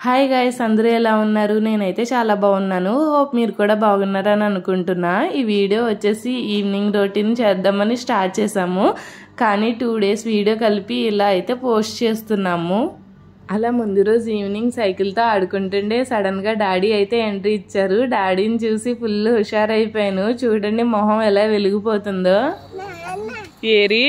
Hi guys, అందరూ ఎలా ఉన్నారు? నేనైతే చాలా బాగున్నాను. హోప్ మీరు కూడా బాగున్నారని అనుకుంటున్నా. ఈ వీడియో వచ్చేసి ఈవినింగ్ రొటీన్ చేద్దామని స్టార్ట్ చేసాము, కానీ 2 days వీడియో కలిపి ఇలా అయితే పోస్ట్ చేస్తున్నాము. అలా ముందు రోజు ఈవినింగ్ సైకిల్తో ఆడుకుంటుండే సడన్గా డాడీ అయితే ఎంట్రీ ఇచ్చారు. డాడీని చూసి ఫుల్ హుషారైపోయాను. చూడండి మొహం ఎలా వెలిగిపోతుందో. ఏరి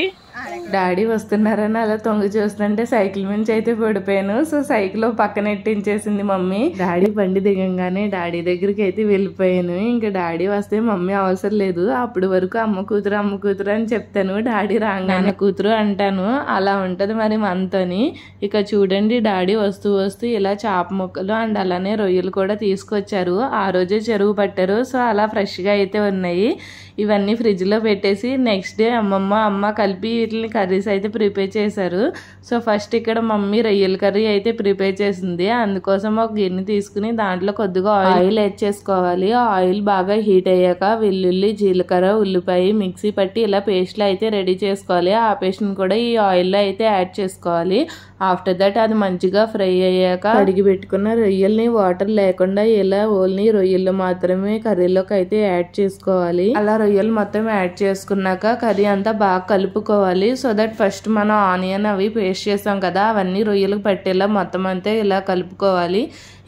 డాడీ వస్తున్నారని అలా తొంగి చూస్తుంటే సైకిల్ నుంచి అయితే పడిపోయాను. సో సైకిల్ పక్కన ఎట్టించేసింది మమ్మీ. డాడీ బండి దిగంగానే డాడీ దగ్గరికి అయితే వెళ్ళిపోయాను. ఇంకా డాడీ వస్తే మమ్మీ అవసరం లేదు, అప్పటి వరకు అమ్మ కూతురు అని చెప్తాను. డాడీ రాగానే కూతురు అంటాను. అలా ఉంటది మరి మనతోని. ఇక చూడండి డాడీ వస్తూ ఇలా చేప ముక్కలు అండ్ అలానే రొయ్యలు కూడా తీసుకొచ్చారు. ఆ రోజే చెరువు పట్టారు. సో అలా ఫ్రెష్గా అయితే ఉన్నాయి. ఇవన్నీ ఫ్రిడ్జ్ లో పెట్టేసి నెక్స్ట్ డే అమ్మ కలిపి వీటిని కర్రీస్ అయితే ప్రిపేర్ చేశారు. సో ఫస్ట్ ఇక్కడ మమ్మీ రొయ్యల కర్రీ అయితే ప్రిపేర్ చేసింది. అందుకోసం ఒక గిన్నె తీసుకుని దాంట్లో కొద్దిగా ఆయిల్ యాడ్ చేసుకోవాలి. ఆయిల్ బాగా హీట్ అయ్యాక వెల్లుల్లి, జీలకర్ర, ఉల్లిపాయ మిక్సీ పట్టి ఇలా పేస్ట్లు అయితే రెడీ చేసుకోవాలి. ఆ పేస్ట్ని కూడా ఈ ఆయిల్లో అయితే యాడ్ చేసుకోవాలి. ఆఫ్టర్ దట్ అది మంచిగా ఫ్రై అయ్యాక కడిగి పెట్టుకున్న రొయ్యల్ని వాటర్ లేకుండా ఇలా ఓన్లీ రొయ్యలు మాత్రమే కర్రీలోకి అయితే యాడ్ చేసుకోవాలి. అలా రొయ్యలు మొత్తం యాడ్ చేసుకున్నాక కర్రీ అంతా బాగా కలుపుకోవాలి. సో దట్ ఫస్ట్ మనం ఆనియన్ అవి పేస్ట్ చేసాం కదా, అవన్నీ రొయ్యలకు పట్టేలా మొత్తం అంతా ఇలా కలుపుకోవాలి.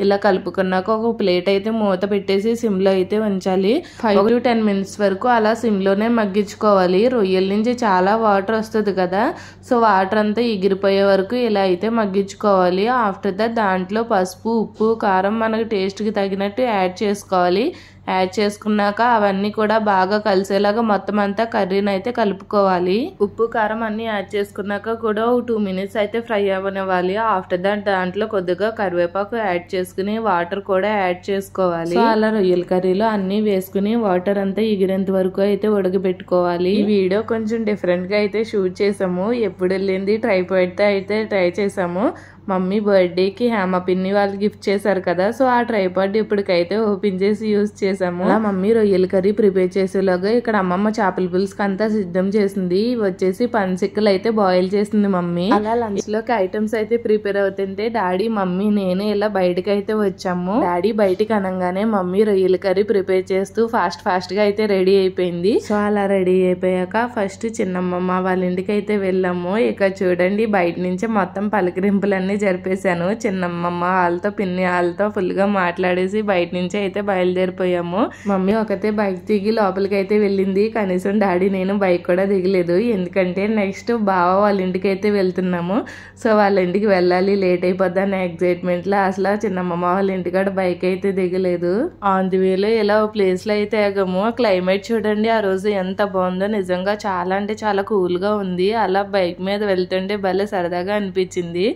ఇలా కలుపుకున్నాక ఒక ప్లేట్ అయితే మూత పెట్టేసి సిమ్లో అయితే ఉంచాలి. 5 to 10 minutes వరకు అలా సిమ్లోనే మగ్గించుకోవాలి. రొయ్యల నుంచి చాలా వాటర్ వస్తుంది కదా, సో వాటర్ అంతా ఎగిరిపోయే వరకు ఇలా అయితే మగ్గించుకోవాలి. ఆఫ్టర్ దట్ దాంట్లో పసుపు, ఉప్పు, కారం మనకు టేస్ట్కి తగినట్టు యాడ్ చేసుకోవాలి. యాడ్ చేసుకున్నాక అవన్నీ కూడా బాగా కలిసేలాగా మొత్తం అంతా కర్రీని అయితే కలుపుకోవాలి. ఉప్పు కారం అన్ని యాడ్ చేసుకున్నాక కూడా 2 minutes అయితే ఫ్రై అవ్వనివ్వాలి. ఆఫ్టర్ దట్ దాంట్లో కొద్దిగా కరివేపాకు యాడ్ చేసుకుని వాటర్ కూడా యాడ్ చేసుకోవాలి. అలా రొయ్యల కర్రీలో అన్ని వేసుకుని వాటర్ అంతా ఎగిరేంత వరకు అయితే ఉడకబెట్టుకోవాలి. ఈ వీడియో కొంచెం డిఫరెంట్ గా అయితే షూట్ చేసాము. ఎప్పుడు వెళ్ళింది ట్రైపాడ్ తో అయితే ట్రై చేసాము. మమ్మీ బర్త్డేకి హేమ పిన్ని వాళ్ళు గిఫ్ట్ చేశారు కదా, సో ఆ ట్రైపాడ్ ఇప్పటికైతే ఓపెన్ చేసి యూజ్ చేసాము. అలా మమ్మీ రొయ్యల కర్రీ ప్రిపేర్ చేసేలాగా ఇక్కడ అమ్మమ్మ చేపల పులుసుకి అంతా సిద్ధం చేసింది. వచ్చేసి పనసిక్కలు అయితే బాయిల్ చేసింది మమ్మీ. అలా లంచ్ లోకి ఐటమ్స్ అయితే ప్రిపేర్ అవుతుంటే డాడీ, మమ్మీ, నేను ఇలా బయటకి అయితే వచ్చాము. డాడీ బయటికి అనగానే మమ్మీ రొయ్యల కర్రీ ప్రిపేర్ చేస్తూ ఫాస్ట్ గా అయితే రెడీ అయిపోయింది. సో అలా రెడీ అయిపోయాక ఫస్ట్ చిన్నమ్మమ్మ వాళ్ళ ఇంటికి అయితే వెళ్ళాము. ఇక చూడండి బయట నుంచి మొత్తం పలకరింపులన్నీ జరిపేశాను. చిన్నమ్మమ్మ వాళ్ళతో, పిన్ని వాళ్ళతో ఫుల్ గా మాట్లాడేసి బయట నుంచి అయితే బయలుదేరిపోయాము. మమ్మీ ఒకతే బైక్ దిగి లోపలికి అయితే వెళ్ళింది. కనీసం డాడీ నేను బైక్ కూడా దిగలేదు. ఎందుకంటే నెక్స్ట్ బావ వాళ్ళ ఇంటికి అయితే వెళ్తున్నాము. సో వాళ్ళ ఇంటికి వెళ్ళాలి, లేట్ అయిపోద్దాన్ని ఎగ్జైట్మెంట్ లో అసలు చిన్నమ్మమ్మ వాళ్ళ ఇంటికాడ బైక్ అయితే దిగలేదు. ఆన్ ది వేలో ఇలా ప్లేస్ లో అయితే ఆగాము. క్లైమేట్ చూడండి ఆ రోజు ఎంత బాగుందో. నిజంగా చాలా అంటే చాలా కూల్ గా ఉంది. అలా బైక్ మీద వెళ్తుంటే భలే సరదాగా అనిపించింది.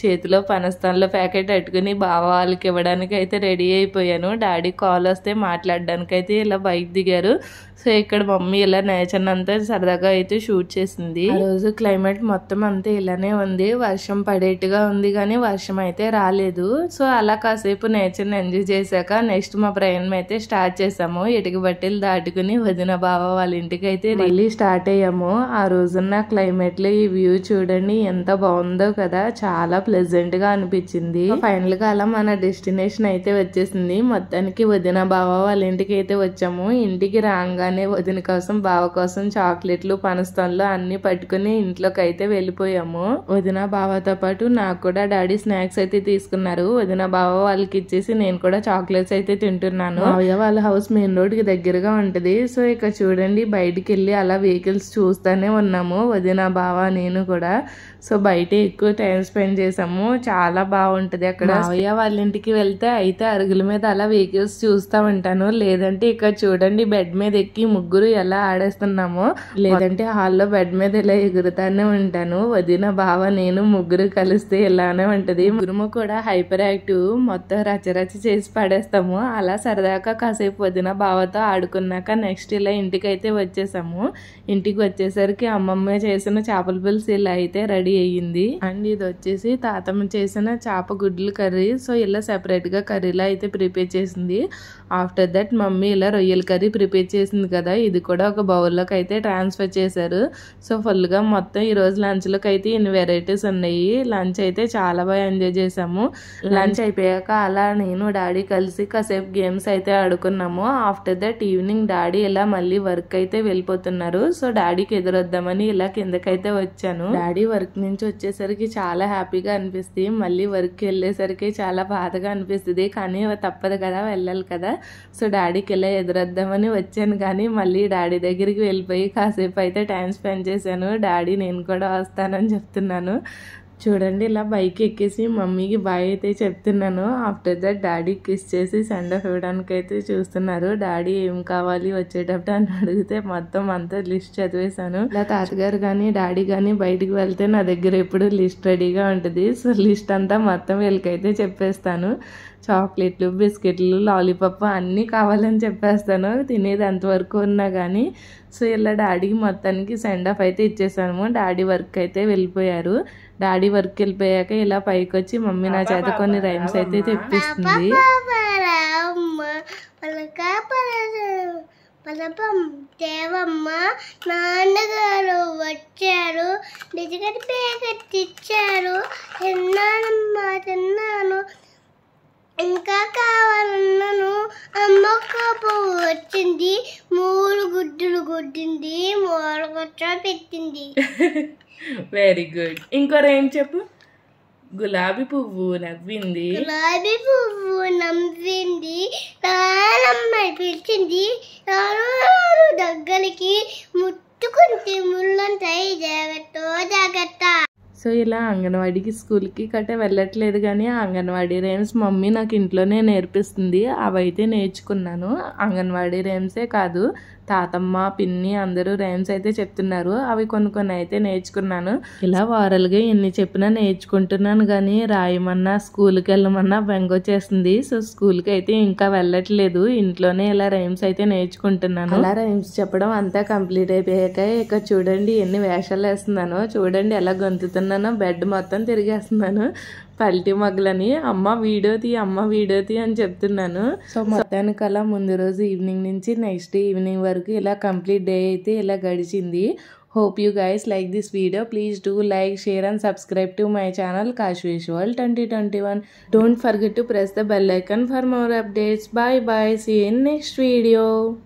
చేతిలో పనస్తాన్లో ప్యాకెట్ పెట్టుకుని బావ వాళ్ళకి ఇవ్వడానికి అయితే రెడీ అయిపోయాను. డాడీ కాల్ వస్తే మాట్లాడడానికి అయితే ఇలా బైక్ దిగారు. సో ఇక్కడ మమ్మీ ఇలా నేచర్ అంతా సరదాగా అయితే షూట్ చేసింది. ఆ రోజు క్లైమేట్ మొత్తం అంతా ఇలానే ఉంది. వర్షం పడేట్టుగా ఉంది కానీ వర్షం అయితే రాలేదు. సో అలా కాసేపు నేచర్ ని ఎంజాయ్ చేశాక నెక్స్ట్ మా ప్రయాణం అయితే స్టార్ట్ చేసాము. ఇటుక బట్టలు దాటుకుని వదిన బావ వాళ్ళ ఇంటికి అయితే మళ్ళీ స్టార్ట్ అయ్యాము. ఆ రోజున్న క్లైమేట్ లో ఈ వ్యూ చూడండి ఎంత బాగుందో కదా, చాలా ప్లెజెంట్ గా అనిపించింది. ఫైనల్ గా అలా మన డెస్టినేషన్ అయితే వచ్చేసింది. మొత్తానికి వదిన బావ వాళ్ళ ఇంటికి అయితే వచ్చాము. ఇంటికి రాగానే వదిన కోసం, బావ కోసం చాక్లెట్లు, పనస్తాన్లు అన్ని పట్టుకుని ఇంట్లోకి అయితే వెళ్ళిపోయాము. వదిన బావతో పాటు నాకు కూడా డాడీ స్నాక్స్ అయితే తీసుకున్నారు. వదిన బావ వాళ్ళకి ఇచ్చేసి నేను కూడా చాక్లెట్స్ అయితే తింటున్నాను. మావయ్య వాళ్ళ హౌస్ మెయిన్ రోడ్ కి దగ్గరగా ఉంటది. సో ఇక చూడండి బయటికి వెళ్ళి అలా వెహికల్స్ చూస్తూనే ఉన్నాము, వదిన బావ నేను కూడా. సో బయట ఎక్కువ టైం స్పెండ్ చేసాము. చాలా బాగుంటది అక్కడ. మావయ్య వాళ్ళ ఇంటికి వెళ్తే అయితే అరుగుల మీద అలా వెహికల్స్ చూస్తూ ఉంటాను. లేదంటే ఇక్కడ చూడండి బెడ్ మీద ఎక్కి ముగ్గురు ఎలా ఆడేస్తున్నామో, లేదంటే హాల్లో బెడ్ మీద ఇలా ఎగురుతానే ఉంటాను. వదిన బావ నేను ముగ్గురు కలిస్తే ఇలానే ఉంటది. ముగ్గురు కూడా హైపర్ యాక్టివ్, మొత్తం రచరచ చేసి పడేస్తాము. అలా సరదాగా కాసేపు వదిన బావతో ఆడుకున్నాక నెక్స్ట్ ఇలా ఇంటికి అయితే వచ్చేసాము. ఇంటికి వచ్చేసరికి అమ్మమ్మ చేసిన చేపల పులుసు ఇలా అయితే రెడీ రెడీ అయ్యింది. అండ్ ఇది వచ్చేసి తాతమ్మ చేసిన చేప గుడ్లు కర్రీ. సో ఇలా సెపరేట్గా కర్రీలా అయితే ప్రిపేర్ చేసింది. ఆఫ్టర్ దట్ మమ్మీ ఇలా రొయ్యల కర్రీ ప్రిపేర్ చేసింది కదా, ఇది కూడా ఒక బౌల్లోకి అయితే ట్రాన్స్ఫర్ చేశారు. సో ఫుల్గా మొత్తం ఈరోజు లంచ్లోకి అయితే ఇన్ని వెరైటీస్ ఉన్నాయి. లంచ్ అయితే చాలా బాగా ఎంజాయ్ చేసాము. లంచ్ అయిపోయాక అలా నేను డాడీ కలిసి కాసేపు గేమ్స్ అయితే ఆడుకున్నాము. ఆఫ్టర్ దట్ ఈవినింగ్ డాడీ ఇలా మళ్ళీ వర్క్ అయితే వెళ్ళిపోతున్నారు. సో డాడీకి ఎదురొద్దామని ఇలా కిందకైతే వచ్చాను. డాడీ వర్క్ నుంచి వచ్చేసరికి చాలా హ్యాపీగా అనిపిస్తుంది. మళ్ళీ వర్క్కి వెళ్ళేసరికి చాలా బాధగా అనిపిస్తుంది. కానీ తప్పదు కదా, వెళ్ళాలి కదా. సో డాడీకి ఇలా ఎదురొద్దామని వచ్చాను. కానీ మళ్ళీ డాడీ దగ్గరికి వెళ్ళిపోయి కాసేపు అయితే టైం స్పెండ్ చేశాను. డాడీ నేను కూడా వస్తానని చెప్తున్నాను. చూడండి ఇలా బైక్ ఎక్కేసి మమ్మీకి బాయ్ అయితే చెప్తున్నాను. ఆఫ్టర్ దట్ డాడీ కిస్ చేసి సెండ్ ఆఫ్ ఇవ్వడానికి అయితే చూస్తున్నారు. డాడీ ఏం కావాలి వచ్చేటప్పుడు అని అడిగితే మొత్తం అంతా లిస్ట్ చదివేశాను. ఇలా తాతగారు కానీ డాడీ కానీ బయటికి వెళ్తే నా దగ్గర ఎప్పుడు లిస్ట్ రెడీగా ఉంటుంది. సో లిస్ట్ అంతా మొత్తం వీళ్ళకైతే చెప్పేస్తాను. చాక్లెట్లు, బిస్కెట్లు, లాలీపాప్ అన్నీ కావాలని చెప్పేస్తాను, తినేది ఎంతవరకు ఉన్నా కానీ. సో ఇలా డాడీకి మొత్తానికి సెండ్ ఆఫ్ అయితే ఇచ్చేసాము. డాడీ వర్క్ అయితే వెళ్ళిపోయారు. డాడీ వర్క్ వెళ్ళిపోయాక ఇలా పైకి వచ్చి మమ్మీ నా చేత కొన్ని రైమ్స్ అయితే తెప్పిస్తుంది. దేవమ్మ నాన్నగారు వచ్చారు, బిస్కెట్ ప్యాకెట్ ఇచ్చారు, తిన్నానమ్మా తిన్నాను, ఇంకా కావాలన్నాను. అమ్మక్క పువ్వు వచ్చింది, 3 గుడ్డులు గుడ్డింది, 3 గుడ్డ పెట్టింది. Very good. ఇంకో రైమ్ చెప్పు. గులాబీ పువ్వు నవ్వింది, గులాబీ పువ్వు నవ్వింది, నానమ్మ పిలిచింది, దగ్గరికి ముట్టుకుంటే ముళ్ళంటాయి, జాగ్రత్త జాగ్రత్త. సో ఇలా అంగన్వాడీకి స్కూల్కి కట్ట వెళ్ళట్లేదు. కానీ ఆ అంగన్వాడీ రైమ్స్ మమ్మీ నాకు ఇంట్లోనే నేర్పిస్తుంది. అవైతే నేర్చుకున్నాను. అంగన్వాడీ రైమ్సే కాదు, తాతమ్మ పిన్ని అందరూ రైమ్స్ అయితే చెప్తున్నారు. అవి కొన్ని అయితే నేర్చుకున్నాను. ఇలా వారలుగా ఎన్ని చెప్పినా నేర్చుకుంటున్నాను. కానీ రాయమన్నా స్కూల్కి వెళ్ళమన్నా బెంగొచ్చేస్తుంది. సో స్కూల్కి అయితే ఇంకా వెళ్ళట్లేదు, ఇంట్లోనే ఇలా రైమ్స్ అయితే నేర్చుకుంటున్నాను. అలా రైమ్స్ చెప్పడం అంతా కంప్లీట్ అయిపోయాక ఇక చూడండి ఎన్ని వేషాలు వేస్తున్నానో. చూడండి ఎలా గొంతుతున్నానో, బెడ్ మొత్తం తిరిగేస్తున్నాను. పల్టీ మగ్గులని అమ్మ వీడియో తీ అని చెప్తున్నాను. సో మొత్తానికి అలా ముందు రోజు ఈవినింగ్ నుంచి నెక్స్ట్ ఈవినింగ్ వరకు ఇలా కంప్లీట్ డే అయితే ఇలా గడిచింది. Hope you guys like this video. Please do like, share and subscribe to my channel Kashvish World 2021. Don't forget to press the bell icon for more updates. Bye bye. See you in next video.